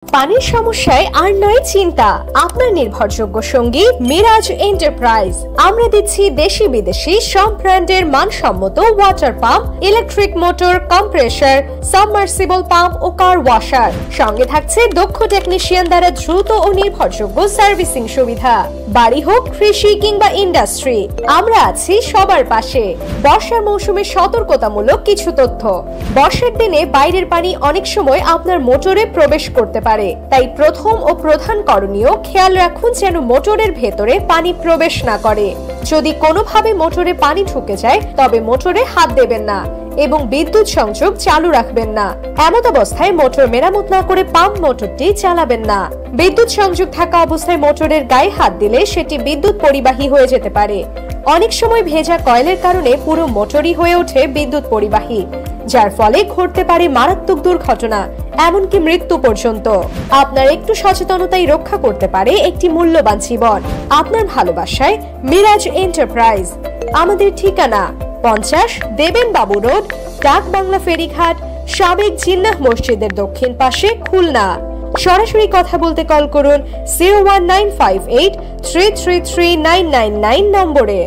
পানির সমস্যায় আর নয় চিন্তা, আপনার নির্ভরযোগ্য সঙ্গী মিরাজ এন্টারপ্রাইজ। আমরা দিচ্ছি দেশি বিদেশি সব ব্র্যান্ডের মানসম্মত water pump, electric motor, compressor, submersible pump ও কার ওয়াশার। সঙ্গে থাকছে দক্ষ টেকনিশিয়ান দ্বারা দ্রুত ও নির্ভরযোগ্য সার্ভিসিং সুবিধা। বাড়ি হোক, কৃষি কিংবা ইন্ডাস্ট্রি, আমরা আছি সবার পাশে। বর্ষার মৌসুমে সতর্কতামূলক কিছু তথ্য। বর্ষার দিনে বাইরের পানি অনেক সময় আপনার মোটরে প্রবেশ করতে পারে, তাই প্রথম ও প্রধান করণীয় খেয়াল রাখুন যেন মোটরের ভেতরে পানি প্রবেশ না করে। যদি কোনোভাবে মোটরে পানি ঢুকে যায় তবে মোটরে হাত দেবেন না এবং বিদ্যুৎ সংযোগ চালু রাখবেন না। এমত অবস্থায় মোটর মেরামত না করে পাম্প মোটরটি চালাবেন না। বিদ্যুৎ সংযোগ থাকা অবস্থায় মোটরের গায়ে হাত দিলে সেটি বিদ্যুৎ পরিবাহী হয়ে যেতে পারে। অনেক সময় ভেজা কয়েলের কারণে পুরো মোটরই হয়ে ওঠে বিদ্যুৎ পরিবাহী, যার ফলে ঘটতে পারে মারাত্মক দুর্ঘটনা, এমনকি মৃত্যু পর্যন্ত। আপনার একটু সচেতনতাই রক্ষা করতে পারে একটি মূল্যবান জীবন। আপনার ভালোবাসায় মিরাজ এন্টারপ্রাইজ। আমাদের ঠিকানা 50 দেবেন বাবু রোড, ডাক বাংলা ফেরিঘাট, সাবেক জিন্নাহ মসজিদের দক্ষিণ পাশে, খুলনা। সরাসরি কথা বলতে কল করুন 01958 333 999 নম্বরে।